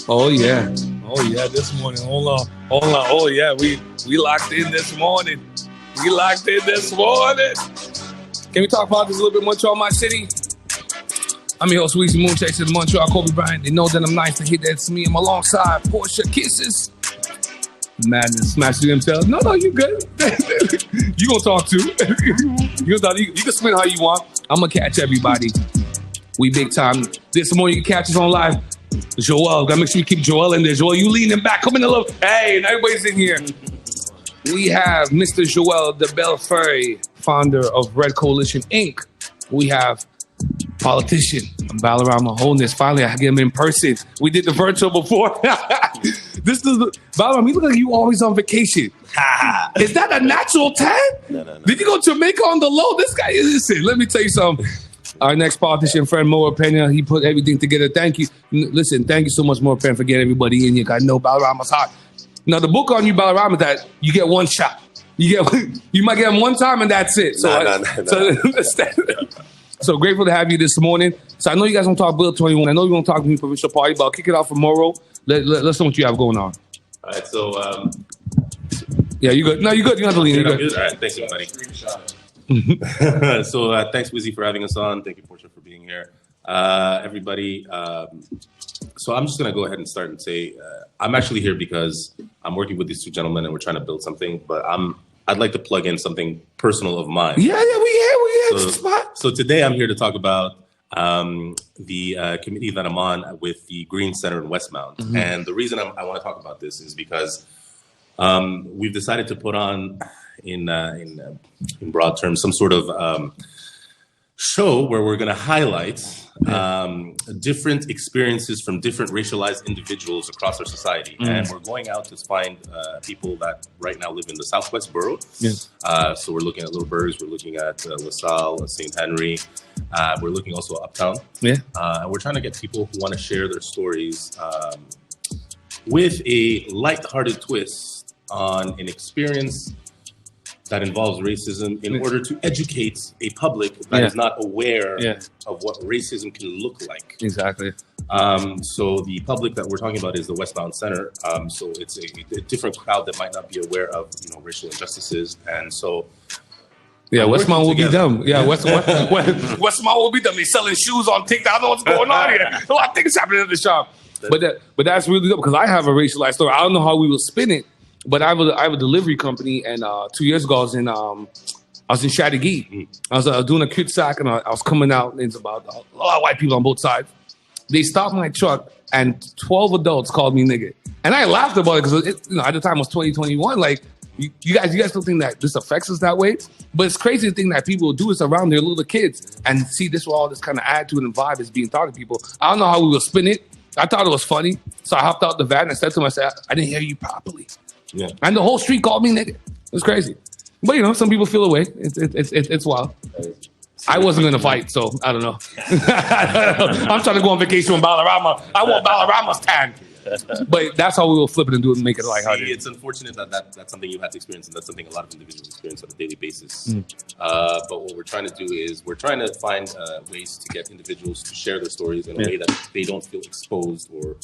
Oh yeah. This morning. Hold on. Oh yeah, we locked in this morning. Can we talk about this a little bit? Montreal, my city. I'm your host, Weezy Moon Chasers, Montreal, Kobe Bryant. They know that I'm nice to hit that. It's me. I'm alongside Portia Kisses. Madness smashing themselves. No, you good. You gonna talk too. You can spin how you want. I'm gonna catch everybody. We big time. This morning you can catch us on live. Joel, gotta make sure you keep Joel in there. Joel, you leaning back. Come in a little. Hey, and everybody's in here. We have Mr. Joel DeBellefeuille, founder of Red Coalition Inc. We have politician Balarama Holness. Finally, I get him in person. We did the virtual before. This is Balarama. You look like you always on vacation. Is that a natural tan? No. Did you go to Jamaica on the low? This guy is. Listen, let me tell you something. Our next politician friend, Mauro Pena, he put everything together. Thank you. Listen, thank you so much, Mauro Pena, for getting everybody in here. I know Balarama's hot. Now, the book on you, Balarama, is that you get one shot. You might get them one time and that's it. So grateful to have you this morning. So I know you guys want to talk Bill 21. I know you want to talk to me provincial party, but I'll kick it off for Mauro. Let's know what you have going on. All right, so... yeah, you good? No, you good. You don't have to lean. You're good. All right, thanks, everybody. So thanks, Wizzy, for having us on. Thank you, Portia, for being here. Everybody, so I'm just going to go ahead and start and say I'm actually here because I'm working with these two gentlemen and we're trying to build something, but I'd like to plug in something personal of mine. Yeah, we have spot. So today I'm here to talk about the committee that I'm on with the Green Center in Westmount. Mm-hmm. And the reason I want to talk about this is because we've decided to put on, in broad terms, some sort of show where we're going to highlight different experiences from different racialized individuals across our society. Mm. And we're going out to find people that right now live in the Southwest Borough. Yes. So we're looking at Little Burgs, we're looking at LaSalle, St. Henry. We're looking also at Uptown. Yeah. And we're trying to get people who want to share their stories with a lighthearted twist on an experience that involves racism in order to educate a public that is not aware of what racism can look like. Exactly. So the public that we're talking about is the Westbound Center. So it's a different crowd that might not be aware of racial injustices, and so. Yeah, Westmount will be dumb. Yeah, Westmount will be dumb. They're selling shoes on TikTok. I don't know what's going on here. A lot of things happening at the shop. But that's really dope because I have a racialized story. I don't know how we will spin it. But I have a delivery company, and 2 years ago I was in Chateauguay. Mm. I was doing a cul-de-sac, and I was coming out, and it's about a lot of white people on both sides. They stopped my truck, and 12 adults called me nigga, and I laughed about it because at the time it was 2021. Like you guys don't think that this affects us that way, but it's crazy to think that people will do this around their little kids and see this where all this kind of attitude and vibe is being taught to people. I don't know how we will spin it. I thought it was funny, so I hopped out the van and said to myself, I didn't hear you properly. Yeah. And the whole street called me nigga. It was crazy. But some people feel away. It's wild. I wasn't gonna fight, so I don't know. I'm trying to go on vacation with Balarama. I want Balarama's tan. But that's how we will flip it and do it and make it like how it is. It's unfortunate that's something you had to experience, and that's something a lot of individuals experience on a daily basis. Mm. But what we're trying to do is we're trying to find ways to get individuals to share their stories in a way that they don't feel exposed or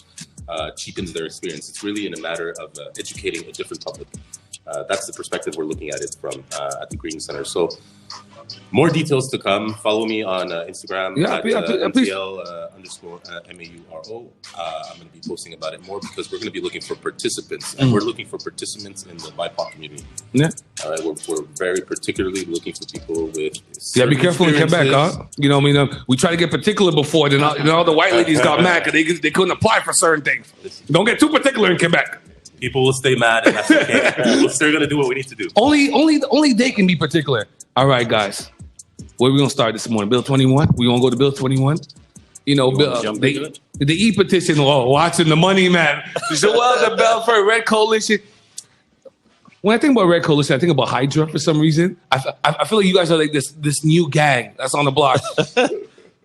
cheapens their experience. It's really in a matter of educating a different public. That's the perspective we're looking at it from at the Green Center. So more details to come. Follow me on Instagram at MTL_MAURO. I'm going to be posting about it more because we're going to be looking for participants. And we're looking for participants in the BIPOC community. Yeah. All right. We're very particularly looking for people with... Yeah, be careful in Quebec, huh? You know what I mean? We tried to get particular before, then all the white ladies got mad because they couldn't apply for certain things. Don't get too particular in Quebec. People will stay mad, and that's okay. We're still going to do what we need to do. Only they can be particular. All right, guys. Where are we going to start this morning? Bill 21? We going to go to Bill 21? The e-petition, watching the money, man. Joel DeBellefeuille, Red Coalition. When I think about Red Coalition, I think about Hydra for some reason. I feel like you guys are like this new gang that's on the block.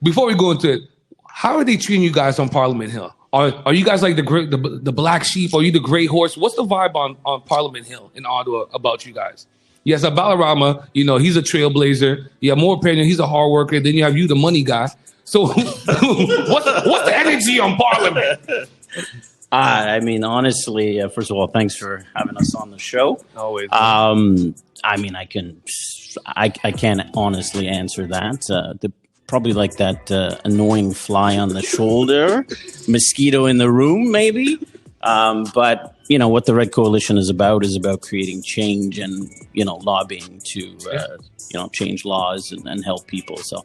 Before we go into it, how are they treating you guys on Parliament Hill? Are you guys like the black sheep? Are you the gray horse? What's the vibe on Parliament Hill in Ottawa about you guys? Yes, Balarama, he's a trailblazer. You have Mauro Pena, he's a hard worker. Then you have you, the money guy. So what's the energy on Parliament? I mean, honestly, first of all, thanks for having us on the show. Always. I mean, I can't honestly answer that. Probably like that annoying fly on the shoulder, mosquito in the room, maybe. But what the Red Coalition is about creating change and lobbying to change laws and help people. So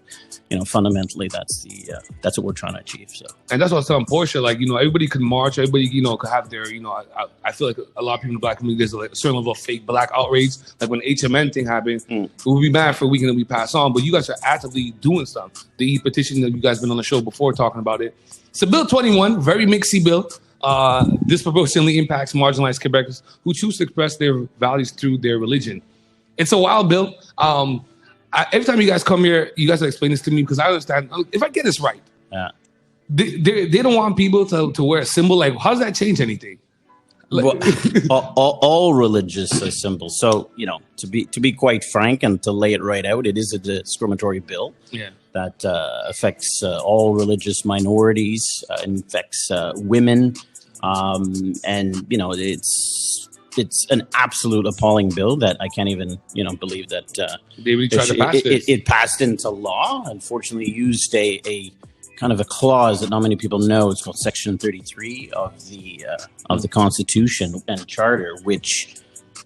fundamentally that's what we're trying to achieve. So, and that's what I was telling Portia, like everybody could march, everybody could have their I feel like a lot of people in the Black community, there's like a certain level of fake Black outrage. Like when the HMN thing happened, it would be mad for a week and then we pass on. But you guys are actively doing stuff. The e-petition that you guys been on the show before talking about it. So Bill 21, very mixy bill. Disproportionately impacts marginalized Quebecers who choose to express their values through their religion. It's a wild bill. Every time you guys come here, you guys explain this to me because I understand. If I get this right, they don't want people to wear a symbol. Like, how does that change anything? Well, all religious symbols. So to be quite frank and to lay it right out, it is a discriminatory bill. Yeah. That affects all religious minorities, affects women, and it's an absolute appalling bill that I can't even believe that they really tried to pass this. It passed into law. Unfortunately, used a kind of a clause that not many people know. It's called Section 33 of the Constitution and Charter, which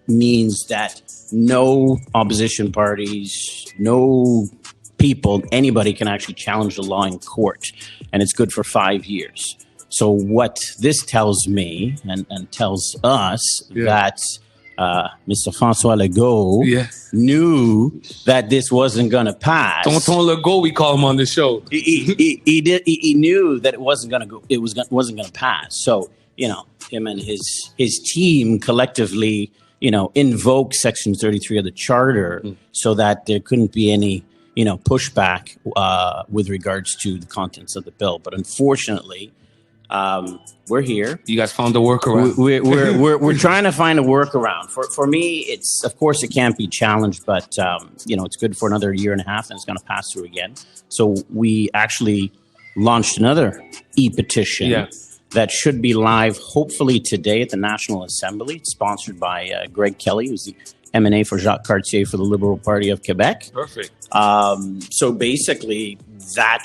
means that no opposition parties, no people, anybody can actually challenge the law in court, and it's good for 5 years. So what this tells me and tells us that Mr. François Legault knew that this wasn't going to pass. Tonton Legault, we call him on the show. He knew that it wasn't going to go. It wasn't going to pass. So him and his team collectively invoke Section 33 of the Charter so that there couldn't be any pushback with regards to the contents of the bill. But unfortunately, we're here. You guys found a workaround. We're trying to find a workaround. For me, it's, of course, it can't be challenged, but it's good for another year and a half, and it's going to pass through again. So we actually launched another e-petition that should be live hopefully today at the National Assembly. It's sponsored by Greg Kelly, who's the MNA for Jacques Cartier for the Liberal Party of Quebec. Perfect. So basically, that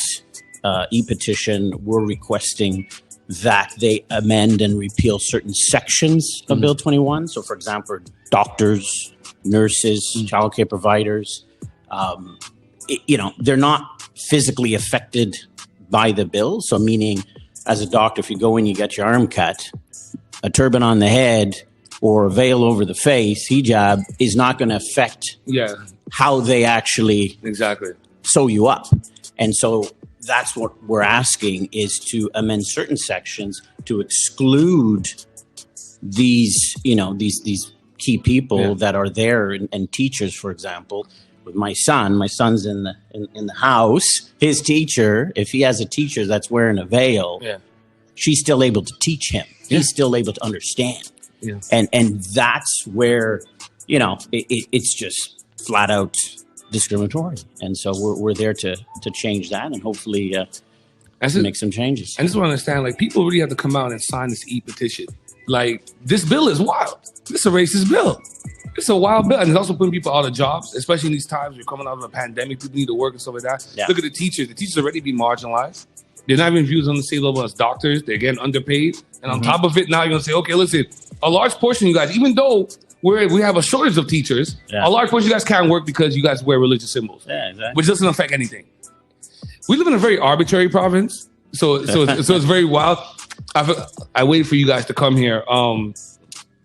e-petition, we're requesting that they amend and repeal certain sections of Bill 21. So, for example, doctors, nurses, childcare providers, they're not physically affected by the bill. So, meaning, as a doctor, if you go in, you get your arm cut, a turban on the head, or a veil over the face, hijab, is not going to affect how they actually sew you up. And so that's what we're asking, is to amend certain sections to exclude these key people that are there, and teachers, for example. With my son's in the house. His teacher, if he has a teacher that's wearing a veil, she's still able to teach him. He's still able to understand. Yeah. And that's where, it's just flat out discriminatory. And so we're there to change that and hopefully make some changes. I just want to understand, like, people really have to come out and sign this e-petition. Like, this bill is wild. This is a racist bill. It's a wild bill. And it's also putting people out of jobs, especially in these times. We're coming out of a pandemic. People need to work and stuff like that. Yeah. Look at the teachers. The teachers already be marginalized. They're not even viewed on the same level as doctors. They're getting underpaid. And on top of it, now you're going to say, okay, listen, a large portion of you guys, even though we have a shortage of teachers, a large portion of you guys can't work because you guys wear religious symbols, which doesn't affect anything. We live in a very arbitrary province, so it's very wild. I waited for you guys to come here.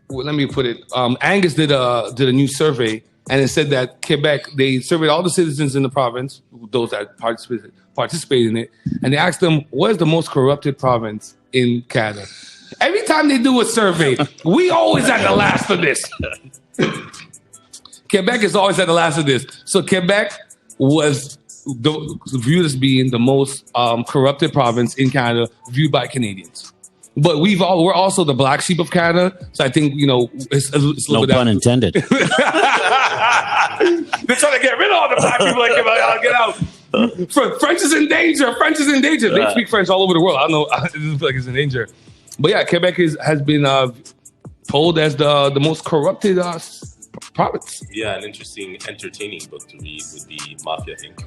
Let me put it. Angus did a new survey, and it said that Quebec, they surveyed all the citizens in the province, those that participated in it, and they asked them, what is the most corrupted province in Canada? Every time they do a survey, we always at the last of this. Quebec is always at the last of this. So Quebec was viewed as being the most corrupted province in Canada, viewed by Canadians. But we're also the black sheep of Canada, so I think it's a little bit. No pun intended. They're trying to get rid of all the black people. Like, get out. French is in danger. French is in danger. They speak French all over the world. I don't know. I feel like it's in danger. But yeah, Quebec has been told as the most corrupted province. Yeah, an interesting, entertaining book to read would be Mafia Inc.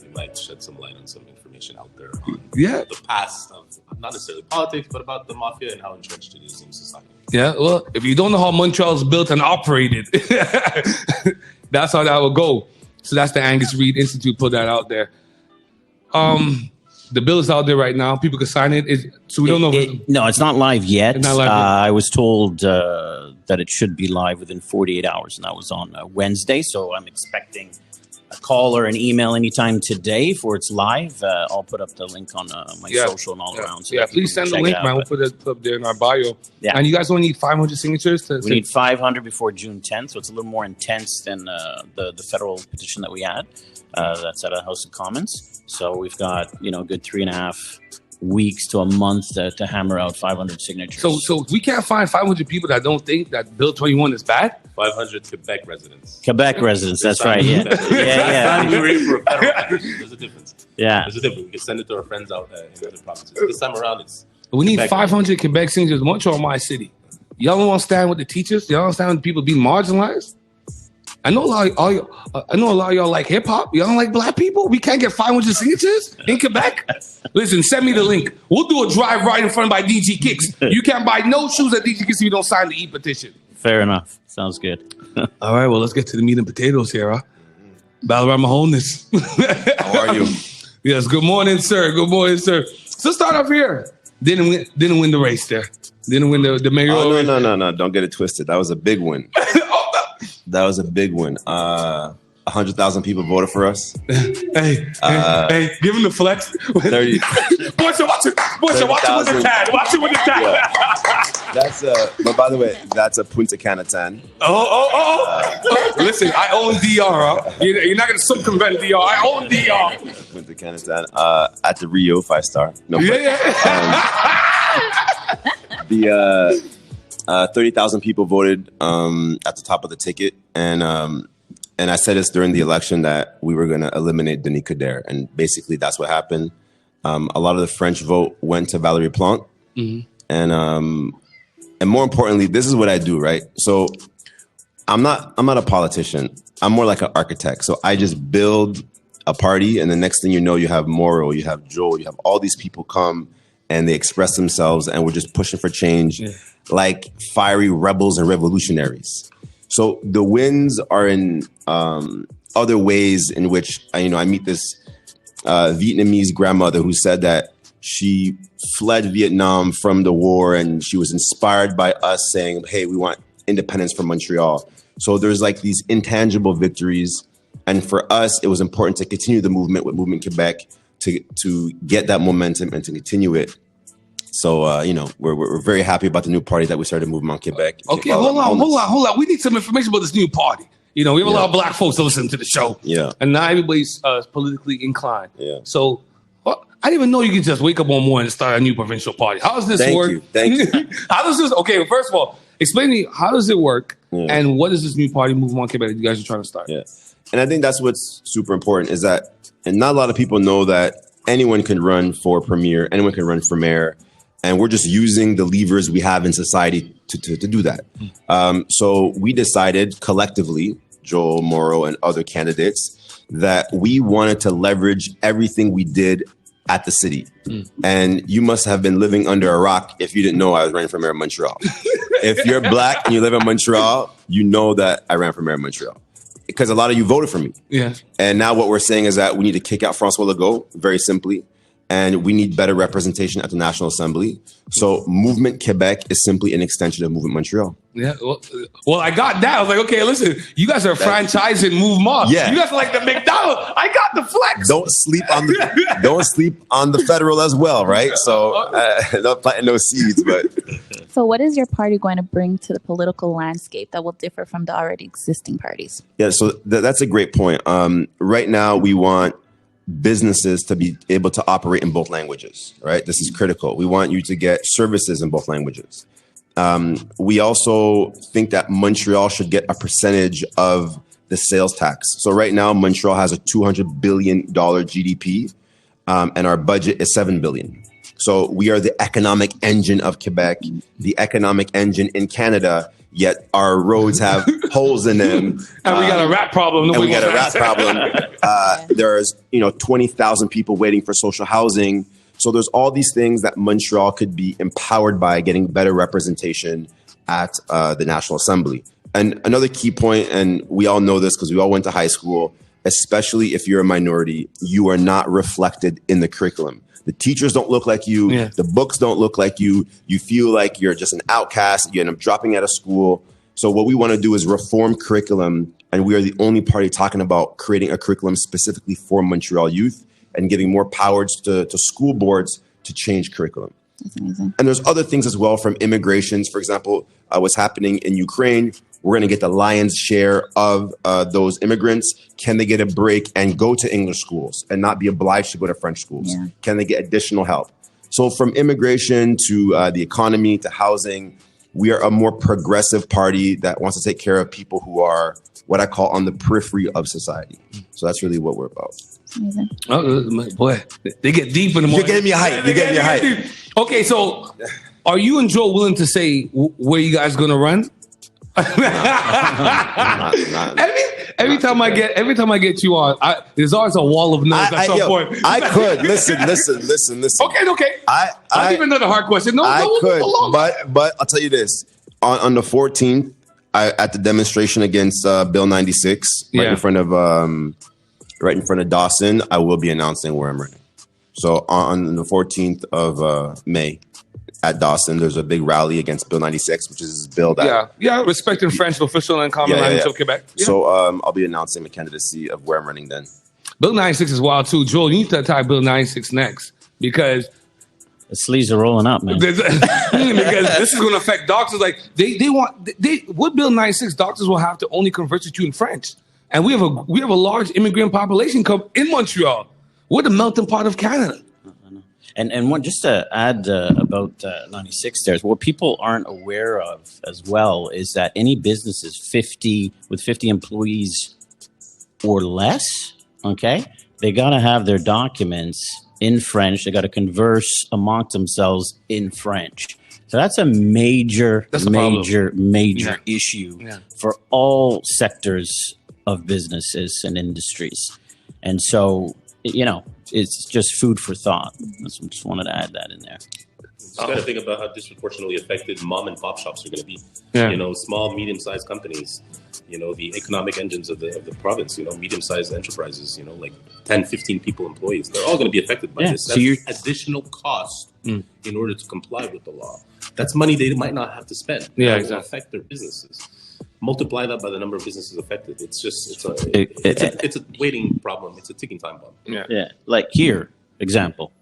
You might shed some light on some information out there on the past of not necessarily politics, but about the mafia and how entrenched it is in society. Yeah, well, if you don't know how Montreal is built and operated, that's how that would go. So that's the Angus Reid Institute put that out there. The bill is out there right now. People can sign it. So we don't know. No, it's not live yet. It's not live yet. I was told that it should be live within 48 hours, and that was on Wednesday. So I'm expecting a call or an email anytime today for it's live. I'll put up the link on my social and all around. So please send the link, man. We'll put it up there in our bio. Yeah. And you guys only need 500 signatures? We need 500 before June 10th, so it's a little more intense than the federal petition that we had. That's at a House of Commons. So we've got, a good 3.5 weeks to a month to hammer out 500 signatures. So we can't find 500 people that don't think that Bill 21 is bad? 500 Quebec residents. Quebec residents, that's right. Yeah. We're ready for a federal petition. There's a difference. Yeah. There's a difference. We can send it to our friends out in other provinces. This time around, it's we need 500 Quebec signatures. Montreal, my city. Y'all don't want to stand with the teachers? Y'all don't stand with people being marginalized? I know a lot of y'all like hip hop. Y'all don't like black people. We can't get 500 signatures in Quebec. Listen, send me the link. We'll do a drive right in front by DG Kicks. You can't buy no shoes at DG Kicks if you don't sign the e-petition. Fair enough. Sounds good. All right, well, let's get to the meat and potatoes here, huh? Balarama Holness. How are you? Yes, good morning, sir. Good morning, sir. So start off here. Didn't win the race there. Didn't win the mayoral race. No. Don't get it twisted. That was a big win. That was a big win. 100,000 people voted for us. Hey, give him the flex. 30. Watch it with the tag. Watch it with the tag. Yeah. That's but by the way, that's a Punta Cana tan. Listen, I own DR. Huh? You're not going to circumvent DR. I own DR. Punta Cana tan at the Rio 5-star. No, the 30,000 people voted at the top of the ticket, and I said this during the election that we were going to eliminate Denis Coderre, and basically that's what happened. A lot of the French vote went to Valérie Plante, and more importantly, this is what I do, right? So I'm not a politician. I'm more like an architect. So I just build a party, and the next thing you know, you have Mauro, you have Joel, you have all these people come and they express themselves, and we're just pushing for change. Yeah. Like fiery rebels and revolutionaries. So the wins are in other ways in which I meet this Vietnamese grandmother who said that she fled Vietnam from the war and she was inspired by us saying, hey, we want independence from Montreal. So there's like these intangible victories. And for us, it was important to continue the movement with Movement Quebec to get that momentum and to continue it. So, we're very happy about the new party that we started, Mouvement Quebec. Okay, hold on. We need some information about this new party. We have a lot of black folks that listen to the show. Yeah. And not everybody's politically inclined. Yeah. So, I didn't even know you could just wake up one morning and start a new provincial party. How does this work? Thank you. How does this, okay, first of all, explain to me, how does it work? Yeah. And what is this new party, Mouvement Quebec, that you guys are trying to start? Yeah. And I think that's what's super important is that, and not a lot of people know that anyone can run for premier, anyone can run for mayor. And we're just using the levers we have in society to do that. So we decided collectively, Joel, Mauro, and other candidates, that we wanted to leverage everything we did at the city. And you must have been living under a rock if you didn't know I was running for mayor of Montreal. If you're black and you live in Montreal, you know that I ran for mayor of Montreal. Because a lot of you voted for me. Yeah. And now what we're saying is that we need to kick out François Legault, very simply. And we need better representation at the National Assembly. So Movement Quebec is simply an extension of Movement Montreal. Yeah, well, I got that. I was like, okay, listen, you guys are franchising Mouvement. Yeah. You guys are like the McDonald's. I got the flex. Don't sleep on the federal as well, right? So not planting those seeds, but. So what is your party going to bring to the political landscape that will differ from the already existing parties? Yeah, so that's a great point. Right now, we want businesses to be able to operate in both languages, right? This is critical. We want you to get services in both languages. We also think that Montreal should get a percentage of the sales tax. So right now, Montreal has a $200 billion GDP, and our budget is $7 billion. So we are the economic engine of Quebec, the economic engine in Canada, yet our roads have holes in them. And we got a rat problem. There's 20,000 people waiting for social housing. So there's all these things that Montreal could be empowered by getting better representation at the National Assembly. And another key point, and we all know this because we all went to high school, especially if you're a minority, you are not reflected in the curriculum. The teachers don't look like you. Yeah. The books don't look like you. You feel like you're just an outcast. You end up dropping out of school. So what we want to do is reform curriculum. And we are the only party talking about creating a curriculum specifically for Montreal youth and giving more powers to school boards to change curriculum. That's amazing. And there's other things as well from immigrations. For example, what's happening in Ukraine. We're going to get the lion's share of those immigrants. Can they get a break and go to English schools and not be obliged to go to French schools? Yeah. Can they get additional help? So from immigration to the economy to housing, we are a more progressive party that wants to take care of people who are what I call on the periphery of society. So that's really what we're about. Amazing. Oh, boy, they get deep in the morning. You gave me a hype. Okay, so are you and Joe willing to say where you guys going to run? Every time I get you on, there's always a wall of no's at some point. I could listen. Okay. I'll give another hard question. But I'll tell you this: on the 14th, at the demonstration against Bill 96, right in front of Dawson, I will be announcing where I'm running. So on the 14th of May. At Dawson, there's a big rally against Bill 96, which is bill that... Yeah, respecting French official and common language of Quebec. Yeah. So I'll be announcing the candidacy of where I'm running then. Bill 96 is wild too. Joel, you need to attack Bill 96 next because... The sleeves are rolling up, man. Because this is going to affect doctors. Like, with Bill 96, doctors will have to only converse with you in French. And we have a large immigrant population in Montreal. We're the melting pot of Canada. And one, just to add about 96 there, what people aren't aware of as well is that any businesses 50 employees or less, okay, they got to have their documents in French. They got to converse amongst themselves in French. So that's a major issue for all sectors of businesses and industries. And so, it's just food for thought. I just wanted to add that in there. Just got to think about how disproportionately affected mom and pop shops are going to be. Yeah. Small, medium-sized companies. The economic engines of the province. Medium-sized enterprises. Like 10, 15 people, employees. They're all going to be affected by this. That's additional cost in order to comply with the law. That's money they might not have to spend. Yeah, that exactly. will affect their businesses. Multiply that by the number of businesses affected. It's a waiting problem. It's a ticking time bomb. Yeah. Like here, example.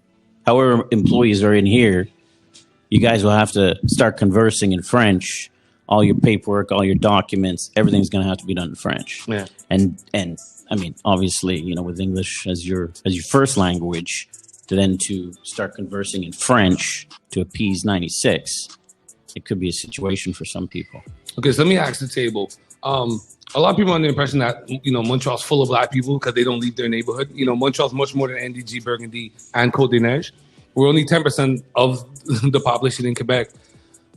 However employees are in here, you guys will have to start conversing in French. All your paperwork, all your documents, everything's going to have to be done in French. Yeah. And I mean, obviously, with English as your first language, to start conversing in French to appease 96, it could be a situation for some people. Okay, so let me ask the table. A lot of people are under the impression that, Montreal's full of black people because they don't leave their neighborhood. Montreal's much more than NDG, Burgundy, and Côte-des-Neiges. We're only 10% of the population in Quebec.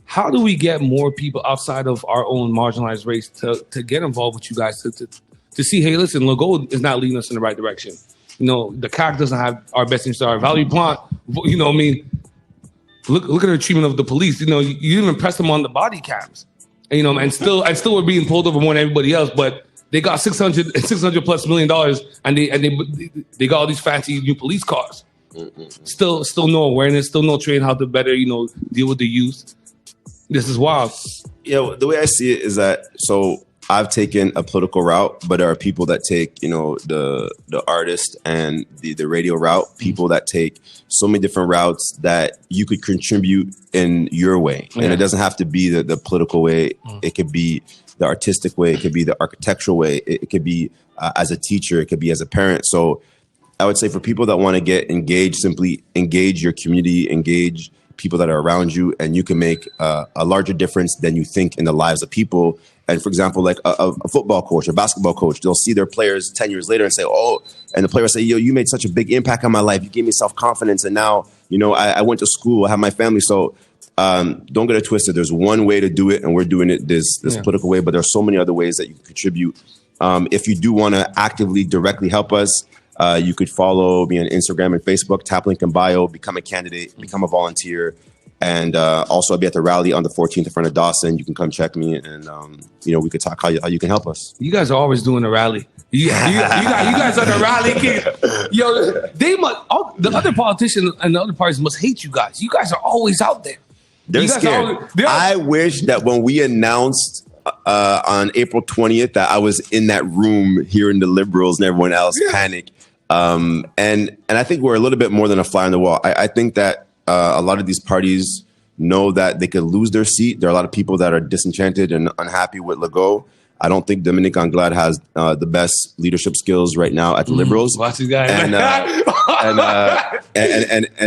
How do we get more people outside of our own marginalized race to get involved with you guys to see, hey, listen, Legault is not leading us in the right direction. The CAC doesn't have our best interest. Our Valley Plante, look at the treatment of the police. You didn't even press them on the body cams. And still we're being pulled over more than everybody else, but they got $600 plus $1 million and they got all these fancy new police cars. Still no awareness, still no training how to better, deal with the youth. This is wild. The way I see it is that, so I've taken a political route, but there are people that take, the artist and the radio route, people that take so many different routes that you could contribute in your way. Yeah. And it doesn't have to be the political way. It could be the artistic way. It could be the architectural way. It could be as a teacher. It could be as a parent. So I would say for people that want to get engaged, simply engage your community, engage people that are around you, and you can make a larger difference than you think in the lives of people. And for example, like a football coach, a basketball coach, they'll see their players 10 years later and say, and the player will say, yo, you made such a big impact on my life. You gave me self-confidence. And now, I went to school, I have my family. So don't get it twisted. There's one way to do it, and we're doing it this political way, but there's so many other ways that you can contribute. If you do want to actively, directly help us, you could follow me on Instagram and Facebook, tap link in bio, become a candidate, become a volunteer. And also, I'll be at the rally on the 14th in front of Dawson. You can come check me, and we could talk how you can help us. You guys are always doing the rally. You guys are the rally king. Yo, the other politicians and the other parties must hate you guys. You guys are always out there. They're scared. I wish that when we announced on April 20th that I was in that room hearing the liberals and everyone else panic. And I think we're a little bit more than a fly on the wall. I think that a lot of these parties know that they could lose their seat. There are a lot of people that are disenchanted and unhappy with Legault. I don't think Dominique Anglade has the best leadership skills right now at the Liberals. Watch this guy. And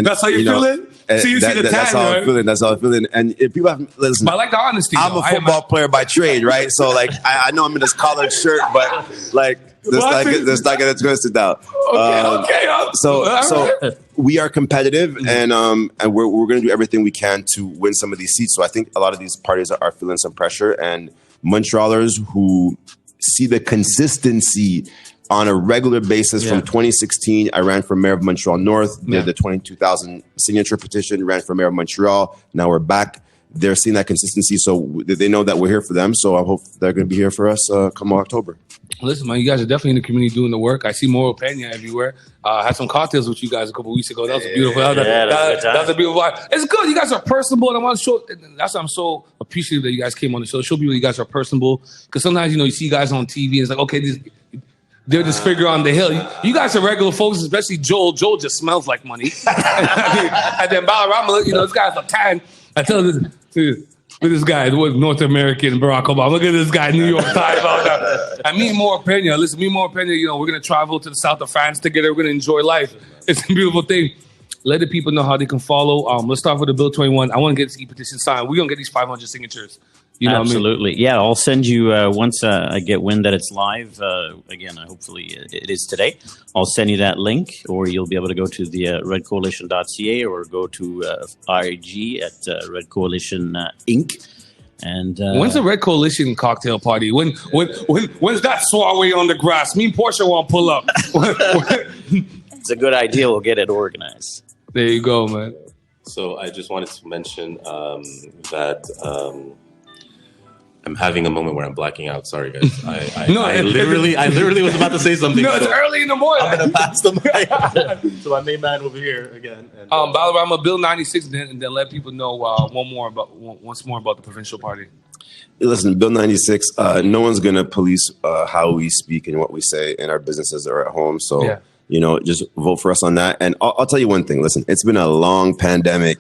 that's how you're feeling? See, you see the that's how I'm feeling. That's how I'm feeling. And if people have listen, but I like the honesty. I'm a football player by trade, right? So like, I know I'm in this collared shirt, but like, let's not get it twisted out. Okay. So we are competitive, and we're going to do everything we can to win some of these seats. So I think a lot of these parties are feeling some pressure, and Montrealers who see the consistency on a regular basis. From 2016, I ran for mayor of Montreal North, did the 22,000 signature petition, ran for mayor of Montreal. Now we're back. They're seeing that consistency, so they know that we're here for them. So I hope they're going to be here for us come October. Listen, man, you guys are definitely in the community doing the work. I see Mauro Pena everywhere. I had some cocktails with you guys a couple weeks ago. That was a beautiful. That's a beautiful vibe. It's good. You guys are personable, and I want to show. That's why I'm so appreciative that you guys came on the show. Show people you guys are personable, because sometimes you see guys on TV and it's like, okay, they're this figure on the hill. You guys are regular folks, especially Joel. Joel just smells like money. And then Balarama, this guy's a tan. I tell this. Look at this guy, North American Barack Obama. Look at this guy, New York Times. I mean, Mauro Pena. Listen, me, Mauro Pena, we're going to travel to the south of France together. We're going to enjoy life. It's a beautiful thing. Let the people know how they can follow. Let's start with the Bill 21. I want to get this e-petition signed. We're going to get these 500 signatures. Absolutely. What I mean? Yeah, I'll send you, once I get wind that it's live, again, hopefully it is today, I'll send you that link, or you'll be able to go to the redcoalition.ca or go to RG at Red Coalition Inc. And when's the Red Coalition cocktail party? When's that soiree on the grass? Me and Portia want to pull up. It's a good idea. We'll get it organized. There you go, man. So I just wanted to mention that I'm having a moment where I'm blacking out. Sorry, guys. I literally was about to say something. No, it's early in the morning. I'm going to pass the mic to my main man over here again. And, Balarama, Bill 96, and then let people know once more about the provincial party. Listen, Bill 96, no one's going to police how we speak and what we say in our businesses or at home. So, just vote for us on that. And I'll tell you one thing. Listen, it's been a long pandemic.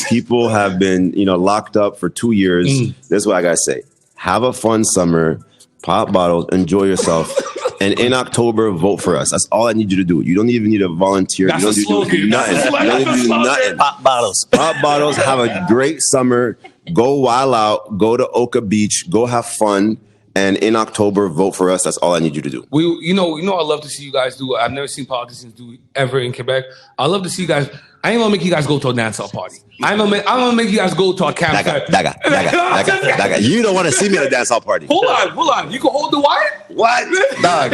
People have been, locked up for 2 years. This is what I got to say. Have a fun summer, pop bottles, enjoy yourself. And in October, vote for us. That's all I need you to do. You don't even need to volunteer. That's you don't need to do nothing. You don't need to do nothing. Pop bottles. Pop bottles. Have a great summer. Go wild out. Go to Oka Beach. Go have fun. And in October, vote for us. That's all I need you to do. I love to see you guys do. I've never seen politicians do ever in Quebec. I love to see you guys. I ain't gonna make you guys go to a dancehall party. I'm gonna make you guys go to a campfire. Daga. You don't want to see me at a dancehall party. Hold on. You can hold the wire? What? Dog.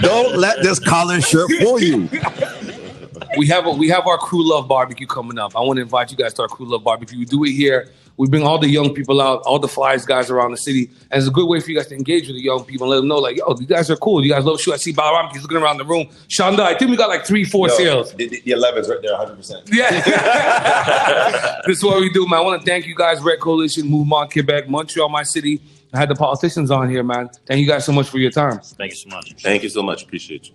Don't let this collar shirt fool you. We have our Crew Love barbecue coming up. I want to invite you guys to our Crew Love barbecue. We do it here. We bring all the young people out, all the flyers guys around the city. And it's a good way for you guys to engage with the young people and let them know, like, yo, you guys are cool. You guys love shoe. I see Balarama. He's looking around the room. Shonda, I think we got like 3-4 sales. The 11's right there, 100%. Yeah. This is what we do, man. I want to thank you guys, Red Coalition, Mouvement Quebec, Montreal, my city. I had the politicians on here, man. Thank you guys so much for your time. Thank you so much. Thank you so much. Appreciate you.